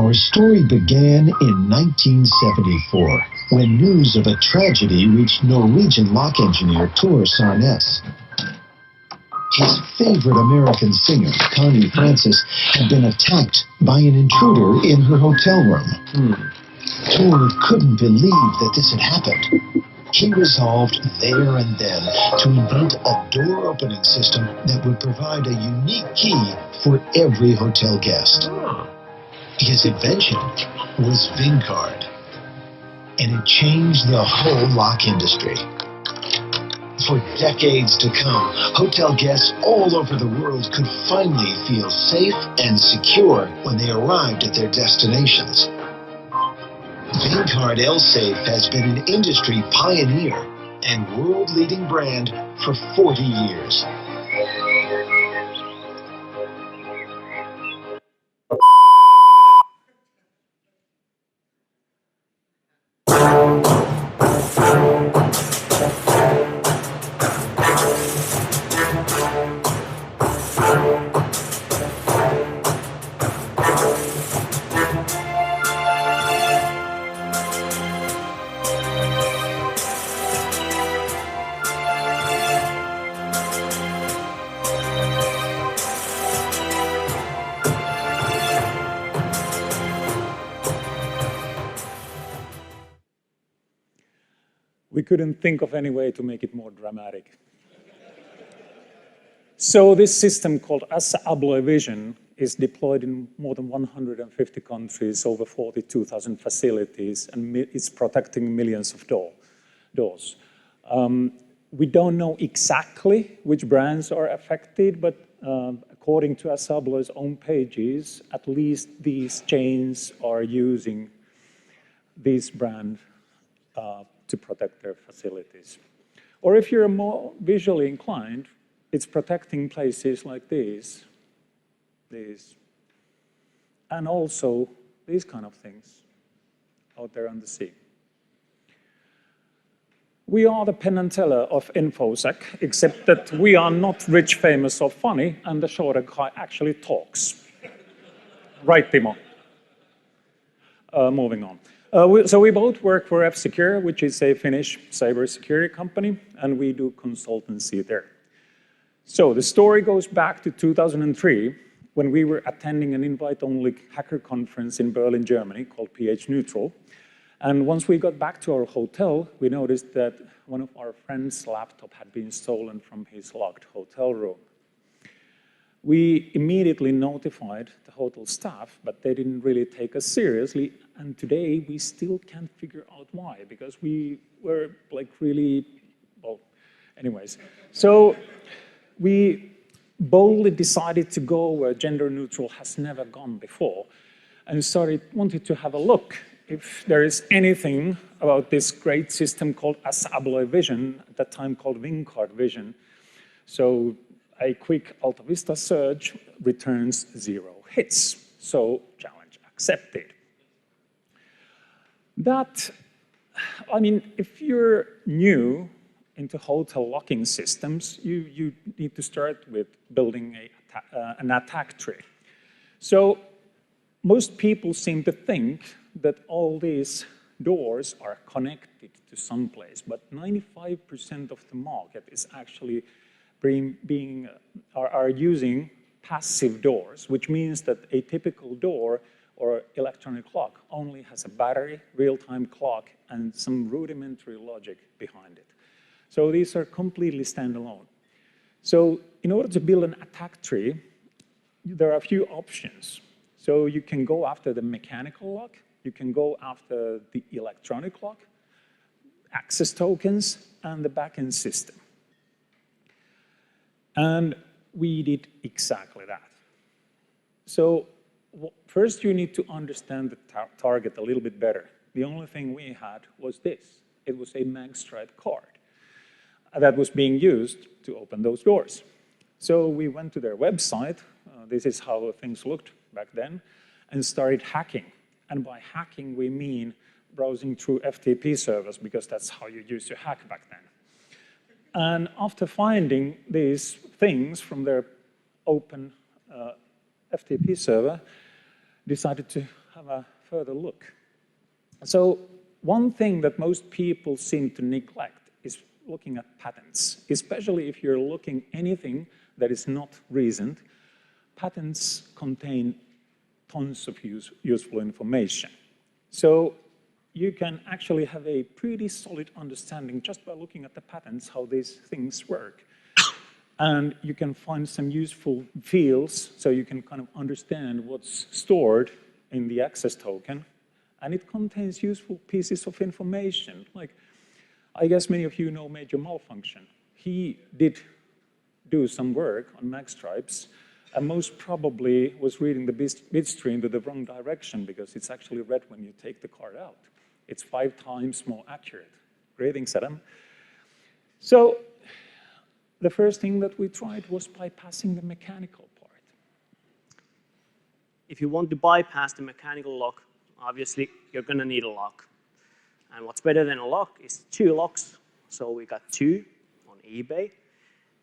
Our story began in 1974, when news of a tragedy reached Norwegian lock engineer Tor Sarnes. His favorite American singer, Connie Francis, had been attacked by an intruder in her hotel room. Tor couldn't believe that this had happened. He resolved there and then to invent a door opening system that would provide a unique key for every hotel guest. His invention was VinCard, and it changed the whole lock industry. For decades to come, hotel guests all over the world could finally feel safe and secure when they arrived at their destinations. VinCard L-Safe has been an industry pioneer and world-leading brand for 40 years. We couldn't think of any way to make it more dramatic. So this system called Abloy Vision is deployed in more than 150 countries, over 42,000 facilities, and it's protecting millions of doors. We don't know exactly which brands are affected, but according to Abloy's own pages, at least these chains are using this brand to protect their facilities. Or if you're more visually inclined, it's protecting places like these, and also these kind of things out there on the sea. We are the Penn and Teller of InfoSec, except that we are not rich, famous, or funny, and the shorter guy actually talks. Right, Timo? Moving on. So we both work for F-Secure, which is a Finnish cybersecurity company, and we do consultancy there. So the story goes back to 2003, when we were attending an invite-only hacker conference in Berlin, Germany, called PH Neutral. And once we got back to our hotel, we noticed that one of our friends' laptop had been stolen from his locked hotel room. We immediately notified the hotel staff, but they didn't really take us seriously. And today, we still can't figure out why, because we were like really, well, anyways. So we boldly decided to go where gender neutral has never gone before, and wanted to have a look if there is anything about this great system called Abloy Vision, at that time called VinCard Vision. So a quick Alta Vista search returns 0 hits. So challenge accepted. That, I mean, if you're new into hotel locking systems, you need to start with building an attack tree. So most people seem to think that all these doors are connected to someplace, but 95% of the market is actually are using passive doors, which means that a typical door or electronic clock only has a battery, real-time clock, and some rudimentary logic behind it. So these are completely standalone. So in order to build an attack tree, there are a few options. So you can go after the mechanical lock, you can go after the electronic lock, access tokens, and the backend system. And we did exactly that. So first you need to understand the target a little bit better. The only thing we had was this. It was a magstripe card that was being used to open those doors. So we went to their website, this is how things looked back then, and started hacking. And by hacking, we mean browsing through FTP servers, because that's how you used to hack back then. And after finding these things from their open FTP server, decided to have have a further look. So one thing that most people seem to neglect is looking at patents, especially if you're looking anything that is not recent. Patents contain tons of useful information. So you can actually have a pretty solid understanding just by looking at the patents, how these things work. And you can find some useful fields, so you can kind of understand what's stored in the access token. And it contains useful pieces of information. Like, I guess many of you know Major Malfunction. He did do some work on magstripes, and most probably was reading the bit stream to the wrong direction because it's actually read when you take the card out. It's 5 times more accurate. Greetings, Adam. So the first thing that we tried was bypassing the mechanical part. If you want to bypass the mechanical lock, obviously you're going to need a lock. And what's better than a lock is 2 locks. So we got 2 on eBay.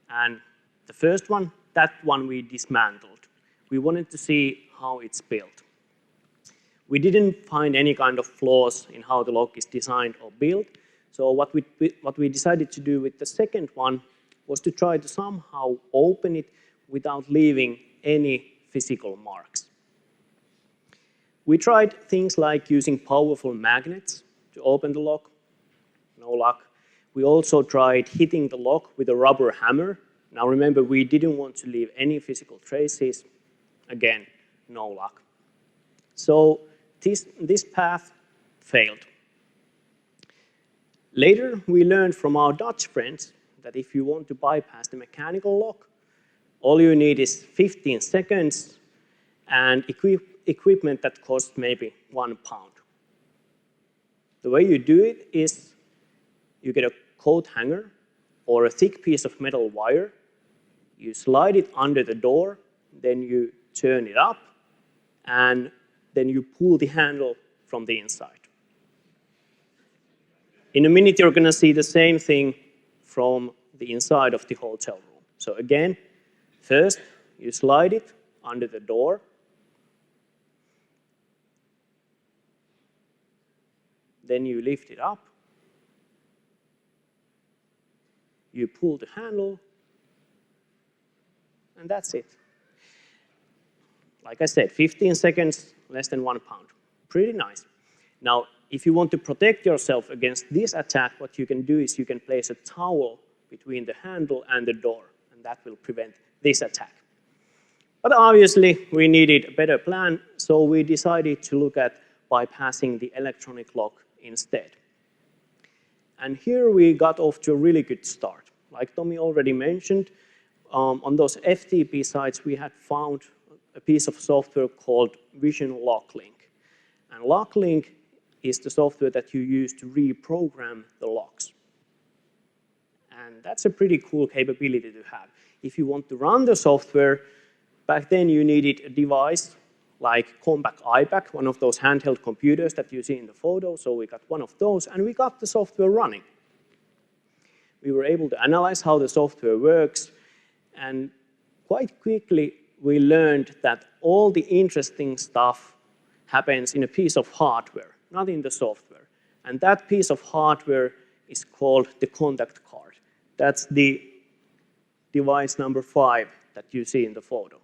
And the first one, that one we dismantled. We wanted to see how it's built. We didn't find any kind of flaws in how the lock is designed or built. So what we decided to do with the second one was to try to somehow open it without leaving any physical marks. We tried things like using powerful magnets to open the lock. No luck. We also tried hitting the lock with a rubber hammer. Now remember, we didn't want to leave any physical traces. Again, no luck. So this path failed. Later, we learned from our Dutch friends that if you want to bypass the mechanical lock, all you need is 15 seconds and equipment that costs maybe £1. The way you do it is you get a coat hanger or a thick piece of metal wire, you slide it under the door, then you turn it up, and then you pull the handle from the inside. In a minute, you're going to see the same thing from the inside of the hotel room. So again, first, you slide it under the door. Then you lift it up. You pull the handle. And that's it. Like I said, 15 seconds, less than £1. Pretty nice. Now, if you want to protect yourself against this attack, what you can do is you can place a towel between the handle and the door, and that will prevent this attack. But obviously, we needed a better plan, so we decided to look at bypassing the electronic lock instead. And here we got off to a really good start. Like Tomi already mentioned, on those FTP sites, we had found a piece of software called Vision LockLink. And LockLink is the software that you use to reprogram the locks. And that's a pretty cool capability to have. If you want to run the software, back then you needed a device like Compact iPad, one of those handheld computers that you see in the photo. So we got one of those, and we got the software running. We were able to analyze how the software works, and quite quickly we learned that all the interesting stuff happens in a piece of hardware, not in the software. And that piece of hardware is called the contact card. That's the device number 5 that you see in the photo.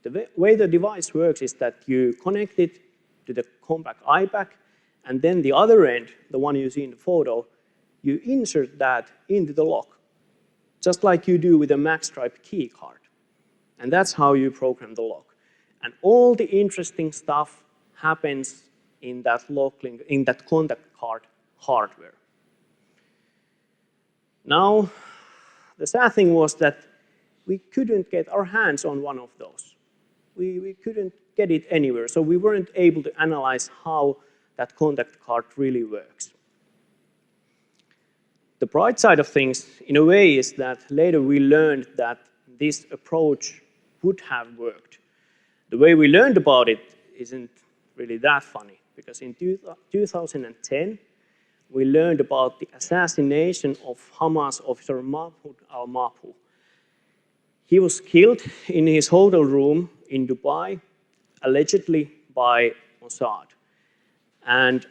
The way the device works is that you connect it to the Compact iPad, and then the other end, the one you see in the photo, you insert that into the lock, just like you do with a magstripe key card. And that's how you program the lock. And all the interesting stuff happens in that LockLink, in that contact card hardware. Now, the sad thing was that we couldn't get our hands on one of those. We couldn't get it anywhere, so we weren't able to analyze how that contact card really works. The bright side of things, in a way, is that later we learned that this approach would have worked. The way we learned about it isn't really that funny, because in 2010, we learned about the assassination of Hamas officer Mahmoud al-Mabhouh. He was killed in his hotel room in Dubai, allegedly by Mossad. And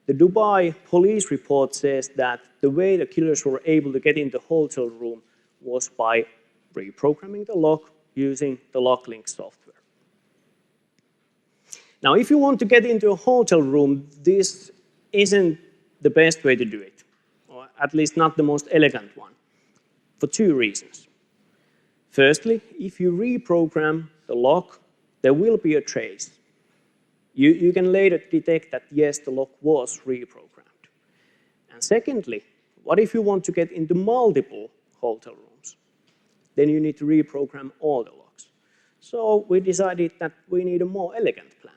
the Dubai police report says that the way the killers were able to get into the hotel room was by reprogramming the lock using the LockLink software. Now, if you want to get into a hotel room, this isn't the best way to do it, or at least not the most elegant one, for two reasons. Firstly, if you reprogram the lock, there will be a trace. You can later detect that, yes, the lock was reprogrammed. And secondly, what if you want to get into multiple hotel rooms? Then you need to reprogram all the locks. So we decided that we need a more elegant plan.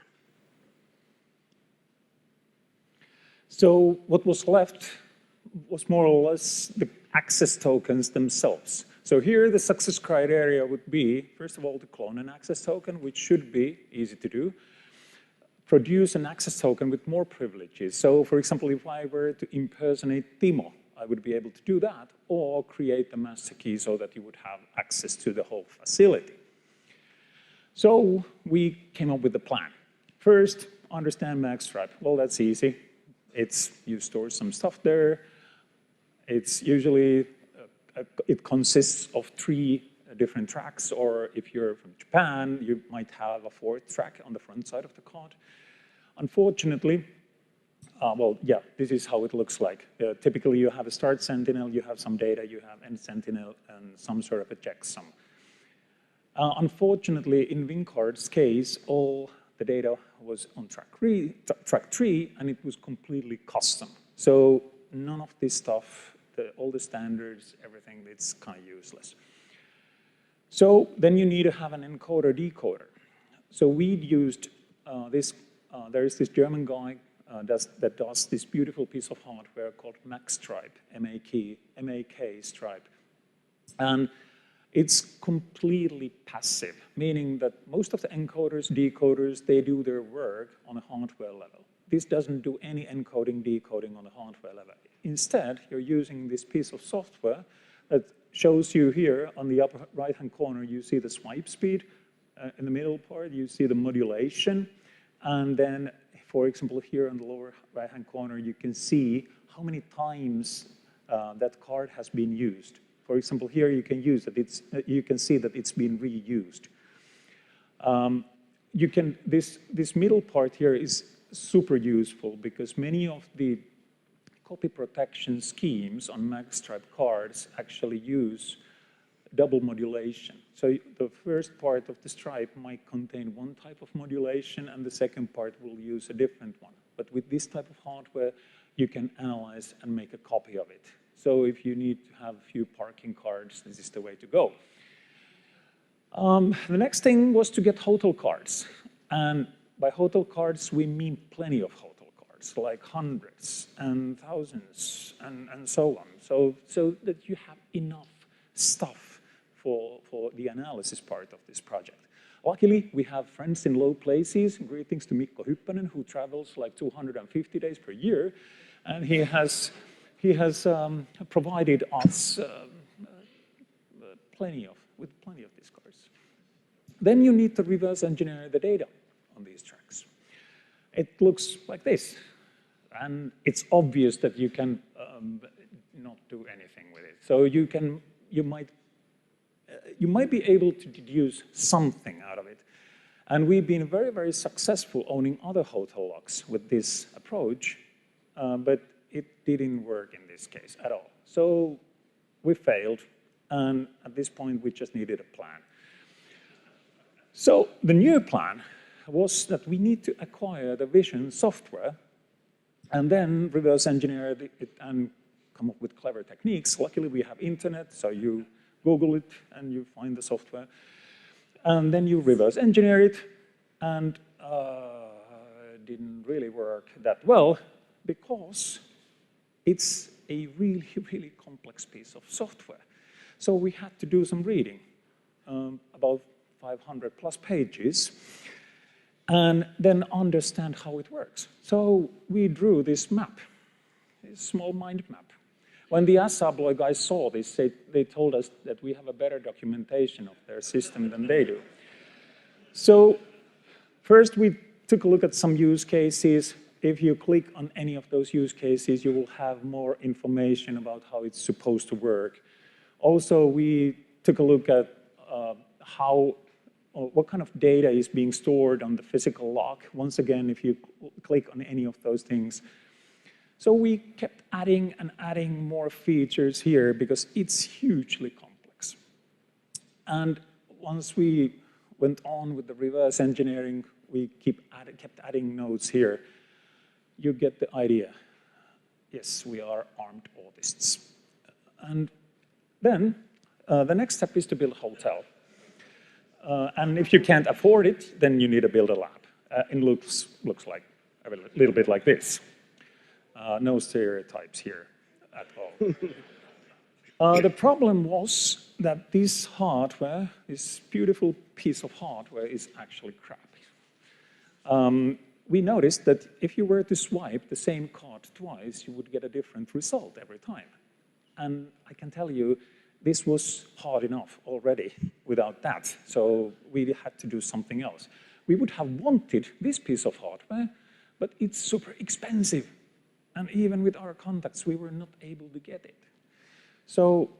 So what was left was more or less the access tokens themselves. So here the success criteria would be, first of all, to clone an access token, which should be easy to do. Produce an access token with more privileges. So for example, if I were to impersonate Timo, I would be able to do that, or create the master key so that you would have access to the whole facility. So we came up with a plan. First, understand magstripe. Well, that's easy. You store some stuff there. It's usually, it consists of 3 different tracks, or if you're from Japan, you might have a 4th track on the front side of the card. Unfortunately, well, yeah, this is how it looks like. Typically, you have a start sentinel, you have some data, you have end sentinel, and some sort of a checksum. Unfortunately, in WinCard's case, all the data was on track 3, and it was completely custom. So none of this stuff, all the standards, everything, it's kind of useless. So then you need to have an encoder-decoder. So we used there is this German guy that does this beautiful piece of hardware called magstripe, M-A-K stripe. And it's completely passive, meaning that most of the encoders, decoders, they do their work on a hardware level. This doesn't do any encoding, decoding on the hardware level. Instead, you're using this piece of software that shows you here on the upper right-hand corner, you see the swipe speed. In the middle part, you see the modulation. And then, for example, here on the lower right-hand corner, you can see how many times that card has been used. For example, here you can you can see that it's been reused. This middle part here is super useful because many of the copy protection schemes on magstripe cards actually use double modulation. So the first part of the stripe might contain one type of modulation and the second part will use a different one. But with this type of hardware, you can analyze and make a copy of it. So if you need to have a few parking cards, this is the way to go. The next thing was to get hotel cards. And by hotel cards, we mean plenty of hotel cards, like hundreds and thousands and so on. So that you have enough stuff for the analysis part of this project. Luckily, we have friends in low places. Greetings to Mikko Hyppönen, who travels like 250 days per year. And he has provided us plenty of these cards. Then you need to reverse engineer the data on these tracks. It looks like this. And it's obvious that you can not do anything with it. So you might be able to deduce something out of it. And we've been very, very successful owning other hotel locks with this approach, but it didn't work in this case at all. So we failed, and at this point, we just needed a plan. So the new plan was that we need to acquire the vision software and then reverse engineer it and come up with clever techniques. Luckily, we have internet, so you Google it and you find the software. And then you reverse engineer it, and it didn't really work that well because it's a really, really complex piece of software. So we had to do some reading, about 500 plus pages, and then understand how it works. So we drew this map, this small mind map. When the Assabloy guys saw this, they told us that we have a better documentation of their system than they do. So first we took a look at some use cases. If you click on any of those use cases, you will have more information about how it's supposed to work. Also, we took a look at what kind of data is being stored on the physical lock. Once again, if you click on any of those things. So we kept adding and adding more features here because it's hugely complex. And once we went on with the reverse engineering, we kept adding nodes here. You get the idea. Yes, we are armed autists. And then the next step is to build a hotel. And if you can't afford it, then you need to build a lab. It looks like a little bit like this. No stereotypes here at all. The problem was that this hardware, this beautiful piece of hardware, is actually crappy. We noticed that if you were to swipe the same card twice, you would get a different result every time. And I can tell you, this was hard enough already without that. So we had to do something else. We would have wanted this piece of hardware, but it's super expensive. And even with our contacts, we were not able to get it. So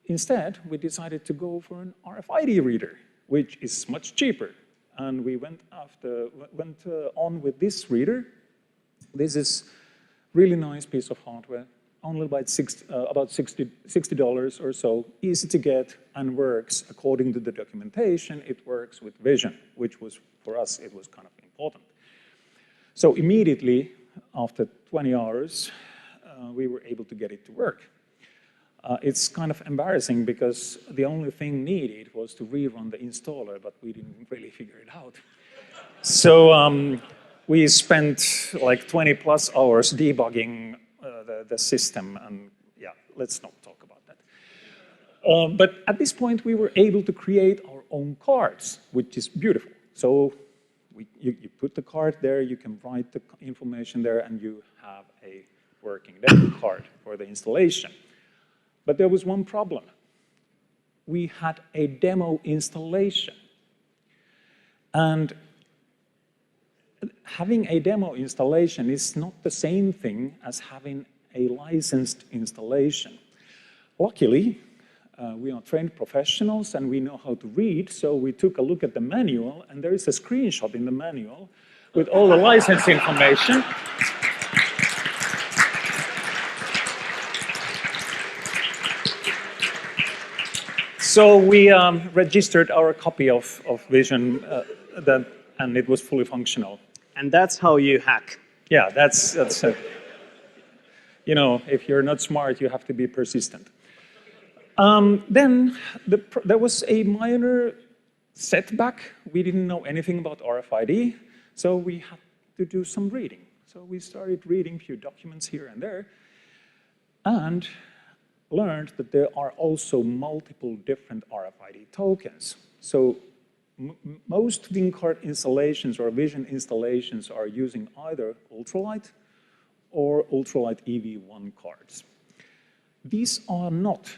instead, we decided to go for an RFID reader, which is much cheaper. And we went on with this reader. This is really nice piece of hardware, only about $60 or so, easy to get and works according to the documentation. It works with vision, which was, for us, it was kind of important. So immediately, after 20 hours, we were able to get it to work. It's kind of embarrassing because the only thing needed was to rerun the installer, but we didn't really figure it out. So we spent like 20 plus hours debugging the system, and yeah, let's not talk about that. But at this point, we were able to create our own cards, which is beautiful. So you put the card there, you can write the information there, and you have a working demo card for the installation. But there was one problem. We had a demo installation. And having a demo installation is not the same thing as having a licensed installation. Luckily, we are trained professionals and we know how to read, so we took a look at the manual, and there is a screenshot in the manual with all the license information. So we registered our copy of Vision, and it was fully functional. And that's how you hack. Yeah, that's you know, if you're not smart, you have to be persistent. Then there was a minor setback. We didn't know anything about RFID, so we had to do some reading. So we started reading a few documents here and there, and learned that there are also multiple different RFID tokens. So most WinCard installations or Vision installations are using either ultralight or ultralight EV1 cards. These are not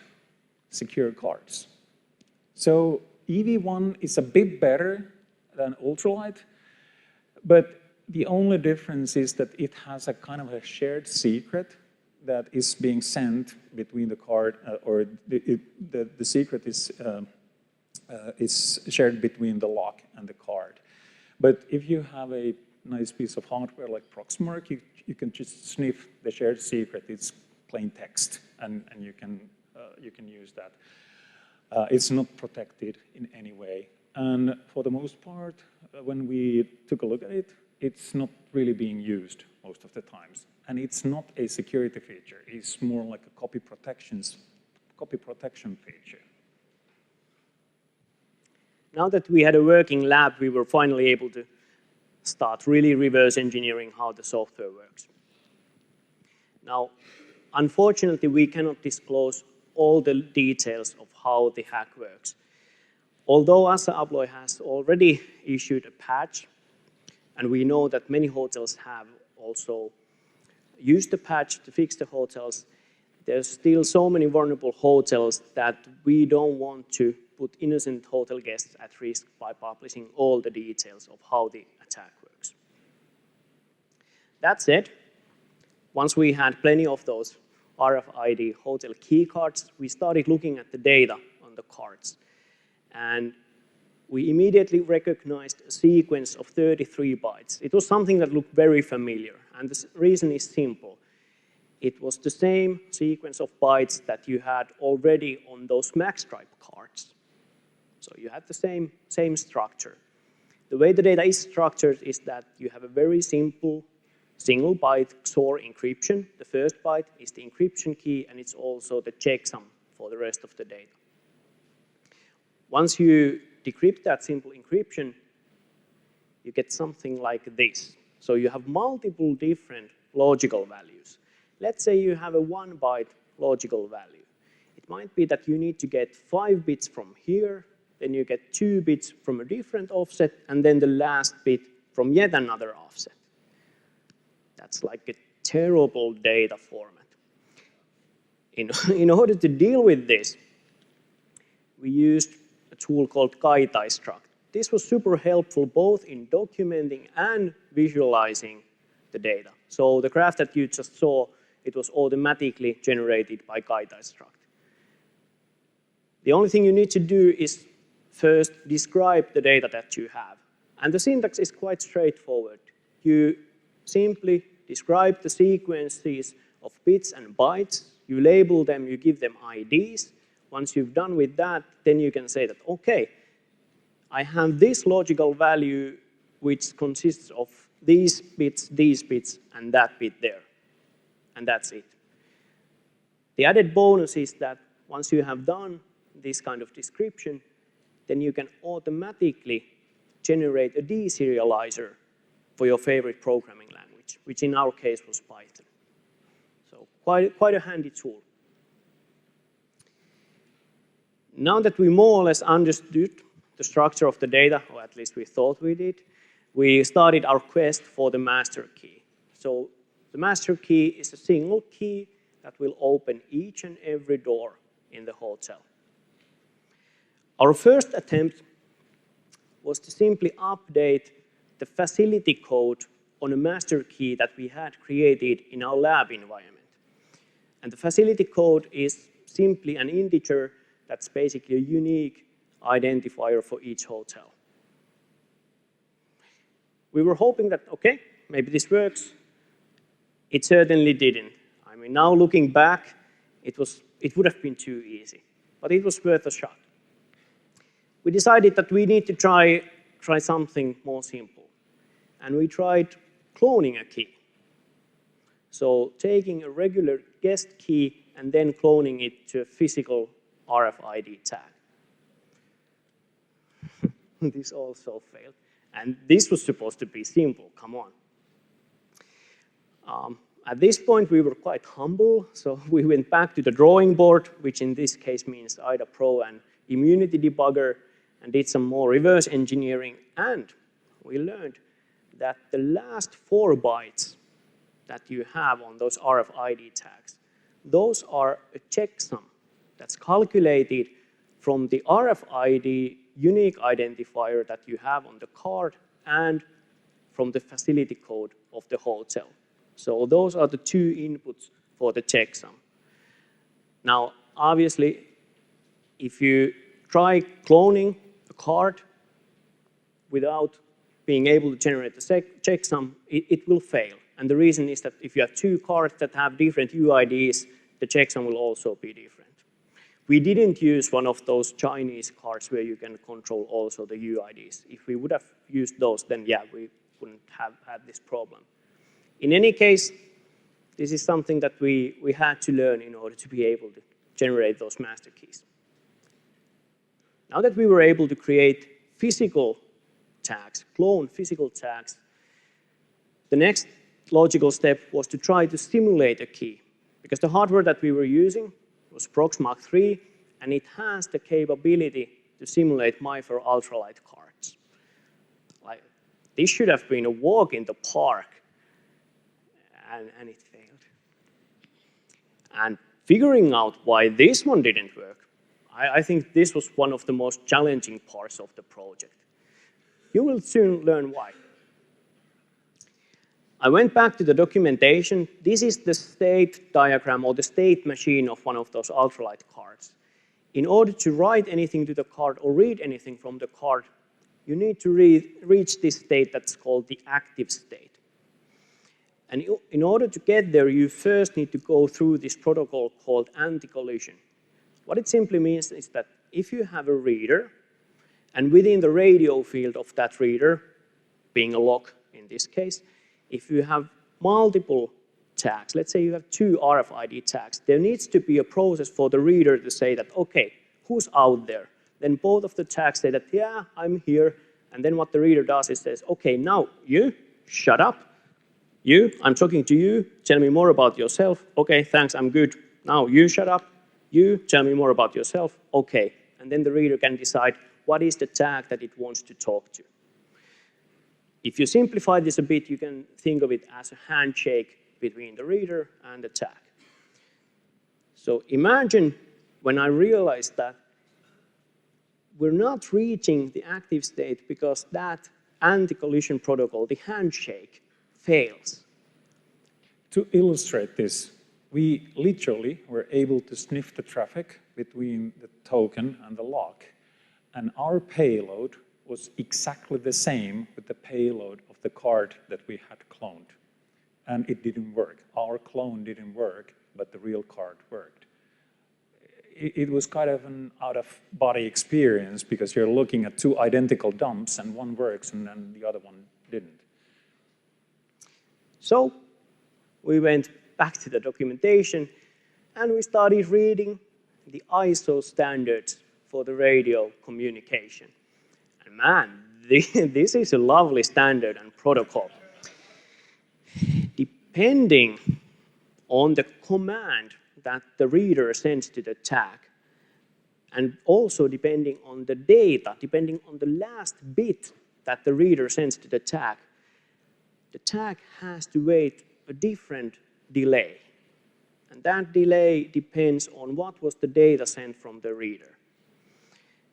secure cards. So EV1 is a bit better than ultralight, but the only difference is that it has a kind of a shared secret that is being sent between the card, or the secret is shared between the lock and the card. But if you have a nice piece of hardware like Proxmark, you can just sniff the shared secret. It's plain text, and you can use that. It's not protected in any way. And for the most part, when we took a look at it, it's not really being used most of the times. And it's not a security feature. It's more like a copy protection feature. Now that we had a working lab, we were finally able to start really reverse engineering how the software works. Now, unfortunately, we cannot disclose all the details of how the hack works. Although Assa Abloy has already issued a patch, and we know that many hotels have also used the patch to fix the hotels, there's still so many vulnerable hotels that we don't want to put innocent hotel guests at risk by publishing all the details of how the attack works. That said, once we had plenty of those RFID hotel key cards, we started looking at the data on the cards. And we immediately recognized a sequence of 33 bytes. It was something that looked very familiar, and the reason is simple. It was the same sequence of bytes that you had already on those magstripe cards. So you had the same structure. The way the data is structured is that you have a very simple single byte XOR encryption. The first byte is the encryption key, and it's also the checksum for the rest of the data. Once you decrypt that simple encryption, you get something like this. So you have multiple different logical values. Let's say you have a 1 byte logical value. It might be that you need to get 5 bits from here, then you get 2 bits from a different offset, and then the last bit from yet another offset. That's like a terrible data format. In order to deal with this, we used a tool called Kaitai-struct. This was super helpful both in documenting and visualizing the data. So the graph that you just saw, it was automatically generated by Kaitai-struct. The only thing you need to do is first describe the data that you have. And the syntax is quite straightforward. You simply describe the sequences of bits and bytes. You label them, you give them IDs. Once you've done with that, then you can say that, okay, I have this logical value which consists of these bits, and that bit there. And that's it. The added bonus is that once you have done this kind of description, then you can automatically generate a deserializer for your favorite programming language, which in our case was Python. So quite a handy tool. Now that we more or less understood the structure of the data, or at least we thought we did, we started our quest for the master key. So the master key is a single key that will open each and every door in the hotel. Our first attempt was to simply update the facility code on a master key that we had created in our lab environment. And the facility code is simply an integer that's basically a unique identifier for each hotel. We were hoping that, okay, maybe this works. It certainly didn't. I mean, now looking back, it would have been too easy, but it was worth a shot. We decided that we need to try something more simple. And we tried cloning a key. So taking a regular guest key and then cloning it to a physical RFID tag. This also failed. And this was supposed to be simple, come on. At this point, we were quite humble, so we went back to the drawing board, which in this case means IDA Pro and Immunity Debugger, and did some more reverse engineering, and we learned that the last 4 bytes that you have on those RFID tags, those are a checksum that's calculated from the RFID unique identifier that you have on the card and from the facility code of the hotel. So those are the 2 inputs for the checksum. Now, obviously, if you try cloning a card without being able to generate the checksum, it will fail. And the reason is that if you have 2 cards that have different UIDs, the checksum will also be different. We didn't use one of those Chinese cards where you can control also the UIDs. If we would have used those, then yeah, we wouldn't have had this problem. In any case, this is something that we had to learn in order to be able to generate those master keys. Now that we were able to create physical tags, clone physical tags, the next logical step was to try to simulate a key. Because the hardware that we were using was Proxmark 3, and it has the capability to simulate MIFARE ultralight cards. Like, this should have been a walk in the park, and it failed. And figuring out why this one didn't work, I think this was one of the most challenging parts of the project. You will soon learn why. I went back to the documentation. This is the state diagram or the state machine of one of those ultralight cards. In order to write anything to the card or read anything from the card, you need to reach this state that's called the active state. And in order to get there, you first need to go through this protocol called anti-collision. What it simply means is that if you have a reader, and within the radio field of that reader, being a lock in this case, if you have multiple tags, let's say you have 2 RFID tags, there needs to be a process for the reader to say that, okay, who's out there? Then both of the tags say that, yeah, I'm here. And then what the reader does is says, okay, now you, shut up. You, I'm talking to you, tell me more about yourself. Okay, thanks, I'm good. Now you shut up. You, tell me more about yourself. Okay, and then the reader can decide what is the tag that it wants to talk to. If you simplify this a bit, you can think of it as a handshake between the reader and the tag. So imagine when I realized that we're not reaching the active state because that anti-collision protocol, the handshake, fails. To illustrate this, we literally were able to sniff the traffic between the token and the lock. And our payload was exactly the same with the payload of the card that we had cloned. And it didn't work. Our clone didn't work, but the real card worked. It was kind of an out-of-body experience because you're looking at 2 identical dumps and one works and then the other one didn't. So we went back to the documentation and we started reading the ISO standards for the radio communication. And man, this is a lovely standard and protocol. Depending on the command that the reader sends to the tag, and also depending on the data, depending on the last bit that the reader sends to the tag has to wait a different delay. And that delay depends on what was the data sent from the reader.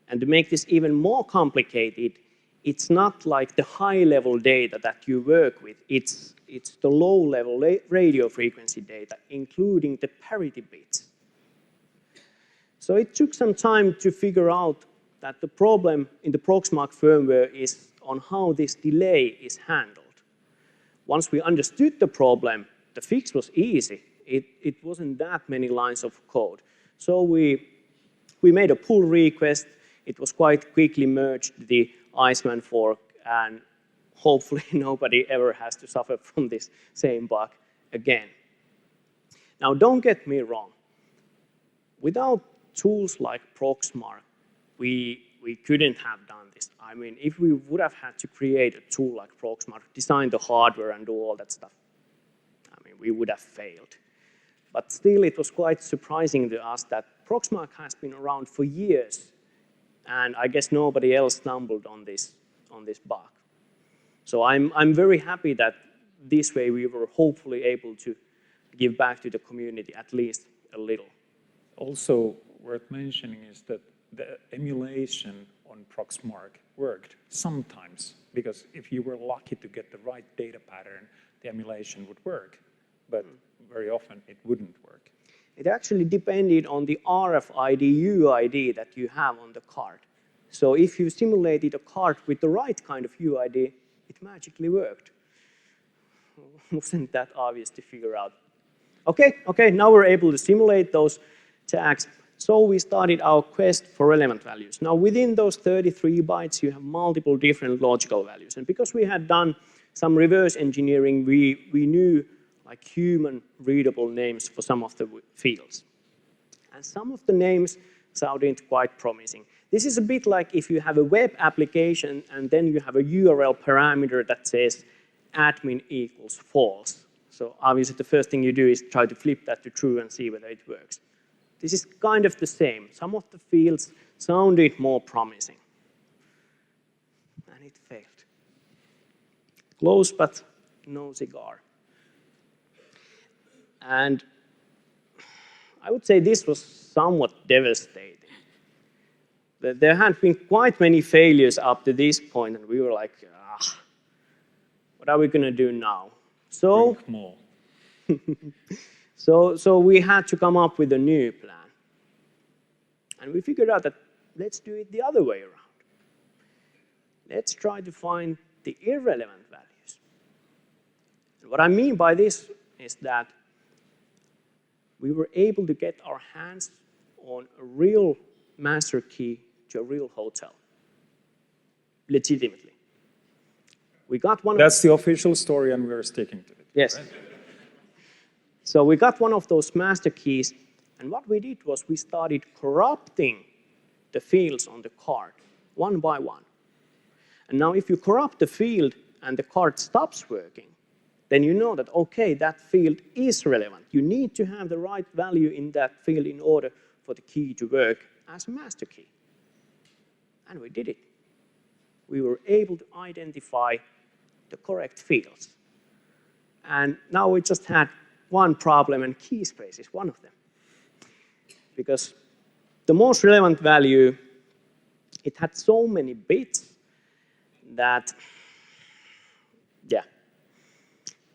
And to make this even more complicated, it's not like the high-level data that you work with. It's the low-level radio frequency data, including the parity bits. So it took some time to figure out that the problem in the Proxmark firmware is on how this delay is handled. Once we understood the problem, the fix was easy. It wasn't that many lines of code. So we made a pull request. It was quite quickly merged to the Iceman fork, and hopefully nobody ever has to suffer from this same bug again. Now, don't get me wrong. Without tools like Proxmark, we couldn't have done this. I mean, if we would have had to create a tool like Proxmark, design the hardware and do all that stuff, I mean, we would have failed. But still, it was quite surprising to us that Proxmark has been around for years, and I guess nobody else stumbled on this bug. So I'm very happy that this way we were hopefully able to give back to the community at least a little. Also worth mentioning is that the emulation on Proxmark worked sometimes, because if you were lucky to get the right data pattern, the emulation would work, but very often it wouldn't work. It actually depended on the RFID UID that you have on the card. So if you simulated a card with the right kind of UID, it magically worked. Wasn't that obvious to figure out? Okay, now we're able to simulate those tags. So we started our quest for relevant values. Now within those 33 bytes, you have multiple different logical values. And because we had done some reverse engineering, we knew like human readable names for some of the fields. And some of the names sounded quite promising. This is a bit like if you have a web application and then you have a URL parameter that says admin equals false. So obviously the first thing you do is try to flip that to true and see whether it works. This is kind of the same. Some of the fields sounded more promising. And it failed. Close, but no cigar. And I would say this was somewhat devastating. There had been quite many failures up to this point, and we were like, what are we going to do now? So, Drink more. so we had to come up with a new plan. And we figured out that let's do it the other way around. Let's try to find the irrelevant values. And what I mean by this is that we were able to get our hands on a real master key to a real hotel, legitimately. We got one. That's the official story, and we're sticking to it. Yes. Right? So we got one of those master keys, and what we did was we started corrupting the fields on the card one by one. And now if you corrupt the field and the card stops working, then you know that, okay, that field is relevant. You need to have the right value in that field in order for the key to work as a master key. And we did it. We were able to identify the correct fields. And now we just had one problem, and key space is one of them. Because the most relevant value, it had so many bits that, yeah,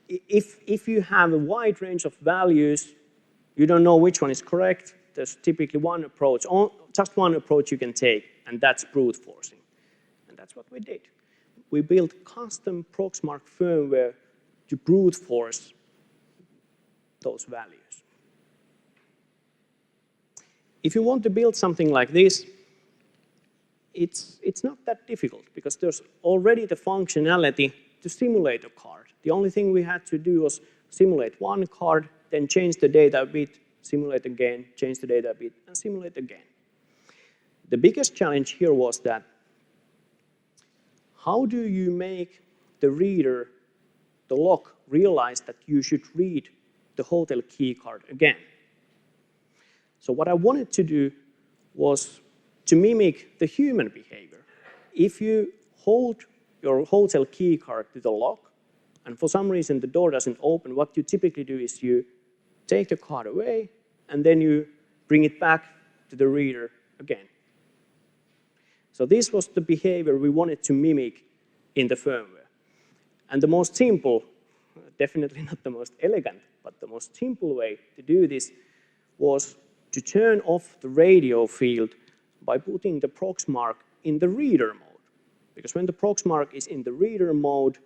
if you have a wide range of values, you don't know which one is correct, there's typically one approach, just one approach you can take, and that's brute forcing. And that's what we did. We built custom Proxmark firmware to brute force those values. If you want to build something like this, it's not that difficult because there's already the functionality to simulate a card. The only thing we had to do was simulate one card, then change the data a bit, simulate again, change the data a bit, and simulate again. The biggest challenge here was that how do you make the reader, the lock, realize that you should read the hotel key card again? So what I wanted to do was to mimic the human behavior. If you hold your hotel key card to the lock, and for some reason the door doesn't open, what you typically do is you take the card away, and then you bring it back to the reader again. So this was the behavior we wanted to mimic in the firmware. And the most simple, definitely not the most elegant, but the most simple way to do this was to turn off the radio field by putting the Proxmark in the reader mode. Because when the Proxmark is in the reader mode,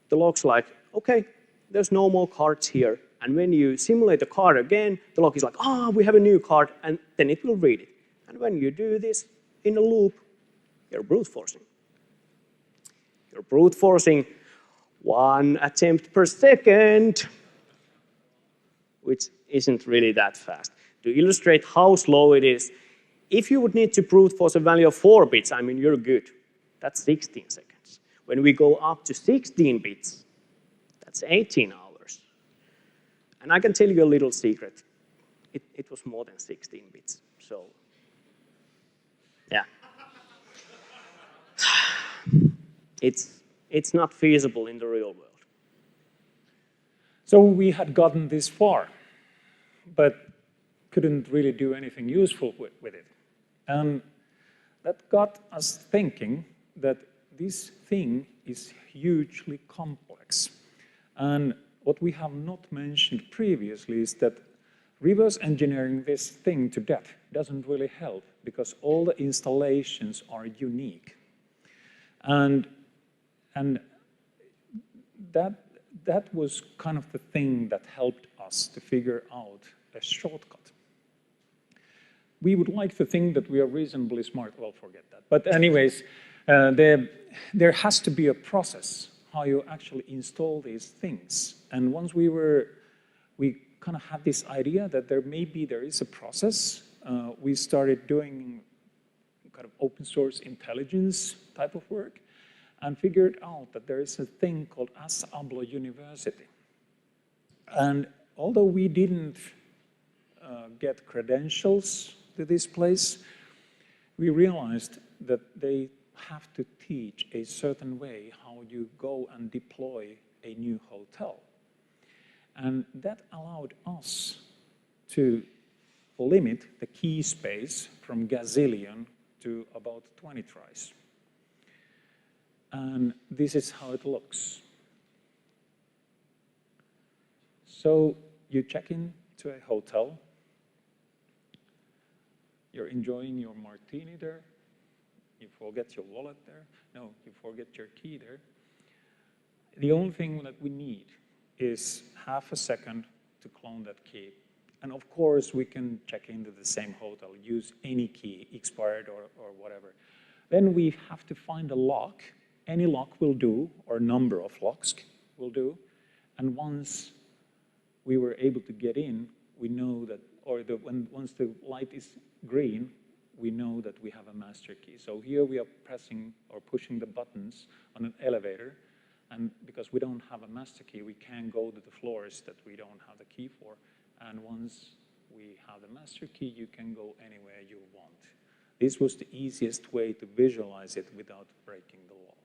the lock's like, okay, there's no more cards here. And when you simulate the card again, the lock is like, we have a new card, and then it will read it. And when you do this in a loop, you're brute forcing. You're brute forcing 1 attempt per second, which isn't really that fast. To illustrate how slow it is, if you would need to brute force a value of 4 bits, I mean, you're good. That's 16 seconds. When we go up to 16 bits, that's 18 hours. And I can tell you a little secret. It was more than 16 bits. So, yeah. It's not feasible in the real world. So we had gotten this far, but couldn't really do anything useful with it. And that got us thinking that this thing is hugely complex. And what we have not mentioned previously is that reverse engineering this thing to death doesn't really help because all the installations are unique. And that was kind of the thing that helped us to figure out a shortcut. We would like to think that we are reasonably smart. Well, forget that. But anyways, there has to be a process how you actually install these things. And once we kind of had this idea that there is a process, we started doing kind of open source intelligence type of work and figured out that there is a thing called Asablo University. And although we didn't get credentials to this place, we realized that they have to teach a certain way how you go and deploy a new hotel. And that allowed us to limit the key space from gazillion to about 20 tries. And this is how it looks. So you check into a hotel, you're enjoying your martini there, you forget your wallet there, no, you forget your key there. The only thing that we need is half a second to clone that key. And of course, we can check into the same hotel, use any key, expired or whatever. Then we have to find a lock. Any lock will do, or number of locks will do. And once we were able to get in, we know that, or once the light is green, we know that we have a master key. So here we are pressing or pushing the buttons on an elevator, and because we don't have a master key, we can't go to the floors that we don't have the key for. And once we have the master key, you can go anywhere you want. This was the easiest way to visualize it without breaking the law.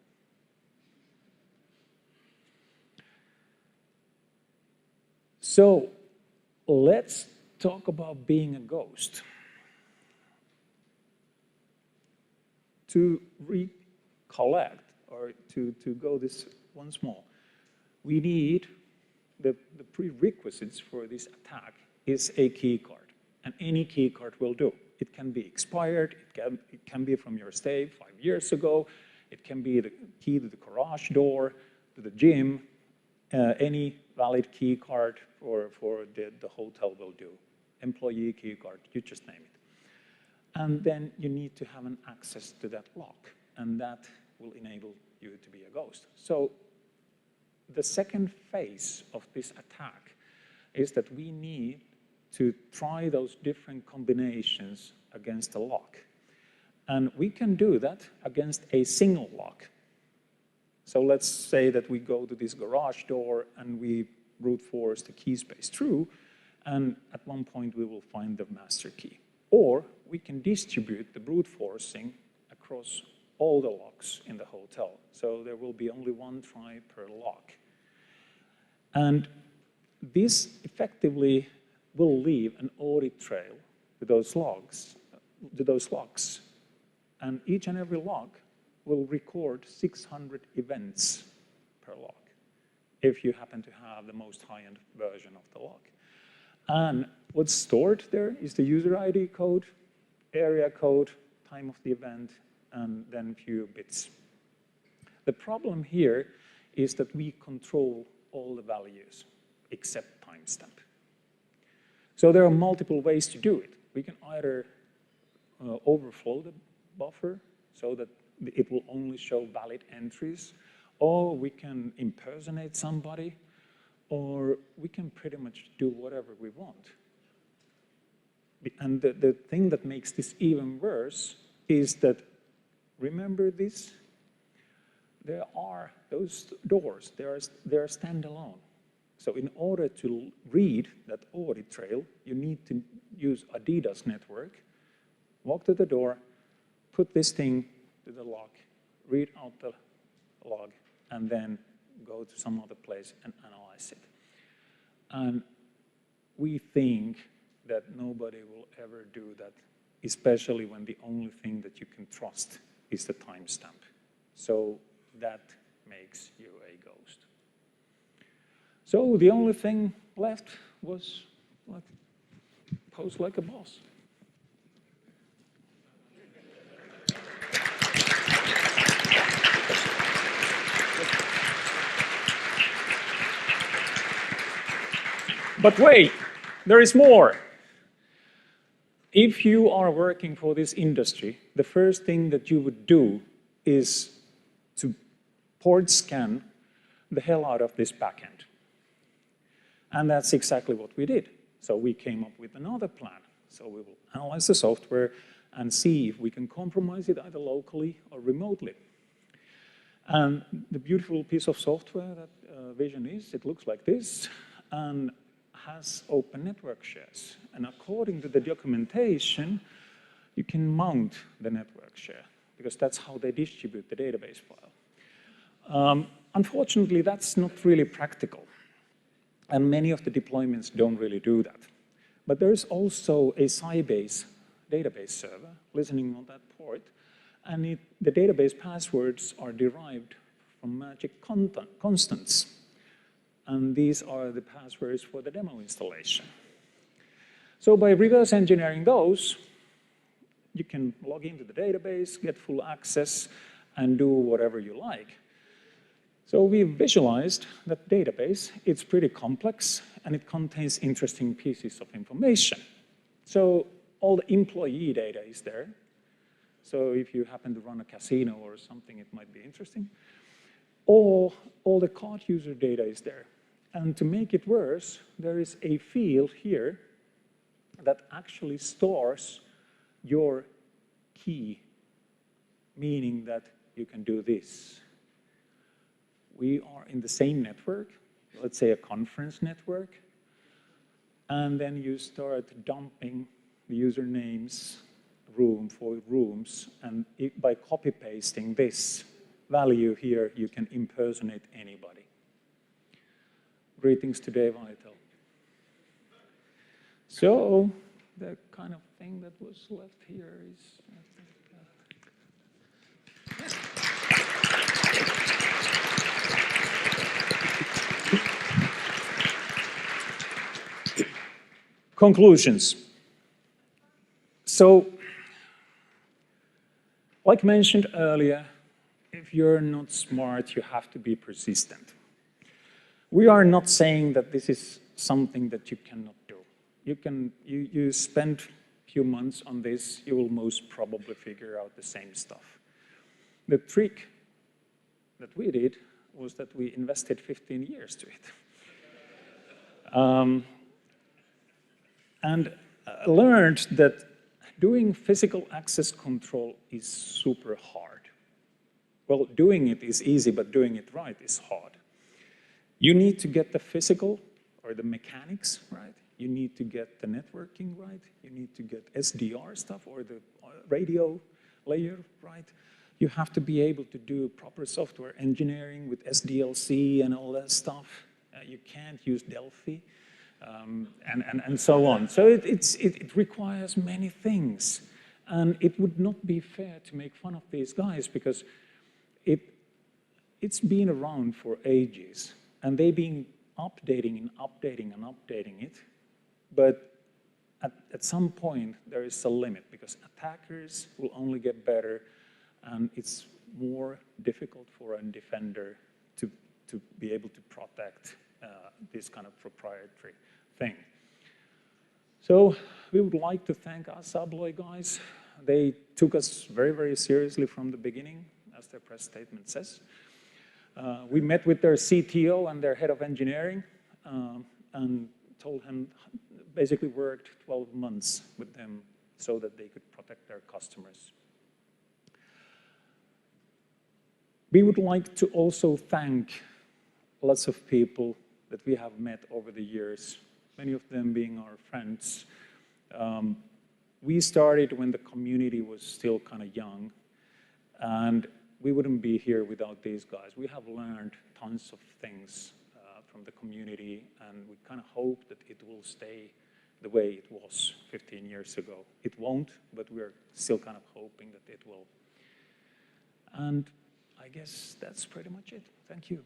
So let's talk about being a ghost. To recollect, or to go this once more, we need the prerequisites for this attack is a key card. And any key card will do. It can be expired, it can be from your stay 5 years ago, it can be the key to the garage door, to the gym, any valid key card for the hotel will do. Employee key card, you just name it. And then you need to have an access to that lock, and that will enable you to be a ghost. So the second phase of this attack is that we need to try those different combinations against a lock. And we can do that against a single lock. So let's say that we go to this garage door and we brute force the key space through, and at one point we will find the master key. Or we can distribute the brute forcing across all the locks in the hotel. So there will be only one try per lock. And this effectively will leave an audit trail to those locks. And each and every lock will record 600 events per lock, if you happen to have the most high-end version of the lock. And what's stored there is the user ID code, area code, time of the event, and then a few bits. The problem here is that we control all the values except timestamp. So there are multiple ways to do it. We can either overflow the buffer so that it will only show valid entries, or we can impersonate somebody, or we can pretty much do whatever we want. And the thing that makes this even worse is that, remember this? There are those doors, they're standalone. So in order to read that audit trail, you need to use a DDoS network, walk to the door, put this thing to the lock, read out the log, and then go to some other place and analyze it. And we think that nobody will ever do that, especially when the only thing that you can trust is the timestamp. So that makes you a ghost. So the only thing left was pose like a boss. But wait, there is more. If you are working for this industry, the first thing that you would do is to port scan the hell out of this backend. And that's exactly what we did. So we came up with another plan. So we will analyze the software and see if we can compromise it either locally or remotely. And the beautiful piece of software that Vision is, it looks like this, and has open network shares. And according to the documentation, you can mount the network share, because that's how they distribute the database file. Unfortunately, that's not really practical. And many of the deployments don't really do that. But there's also a Sybase database server listening on that port, and the database passwords are derived from magic constants. and these are the passwords for the demo installation. So by reverse engineering those, you can log into the database, get full access, and do whatever you like. So we visualized that database. It's pretty complex, and it contains interesting pieces of information. So all the employee data is there. So if you happen to run a casino or something, it might be interesting. Or all the card user data is there. And to make it worse, there is a field here that actually stores your key, meaning that you can do this. We are in the same network, let's say a conference network, and then you start dumping the usernames room for rooms, and by copy-pasting this value here, you can impersonate anybody. Greetings today, Vital. So the kind of thing that was left here is, conclusions. So, like mentioned earlier, if you're not smart, you have to be persistent. We are not saying that this is something that you cannot do. You spend a few months on this, you will most probably figure out the same stuff. The trick that we did was that we invested 15 years to it. And learned that doing physical access control is super hard. Well, doing it is easy, but doing it right is hard. You need to get the physical or the mechanics right. You need to get the networking right. You need to get SDR stuff or the radio layer right. You have to be able to do proper software engineering with SDLC and all that stuff. You can't use Delphi. And so on. So it requires many things. And it would not be fair to make fun of these guys because it's been around for ages. And they've been updating and updating and updating it. But at some point, there is a limit because attackers will only get better. And it's more difficult for a defender to be able to protect this kind of proprietary thing. So we would like to thank our Subloy guys. They took us very, very seriously from the beginning, as their press statement says. We met with their CTO and their head of engineering and told him, basically worked 12 months with them so that they could protect their customers. We would like to also thank lots of people that we have met over the years, many of them being our friends. We started when the community was still kind of young, and we wouldn't be here without these guys. We have learned tons of things from the community, and we kind of hope that it will stay the way it was 15 years ago. It won't, but we're still kind of hoping that it will. And I guess that's pretty much it. Thank you.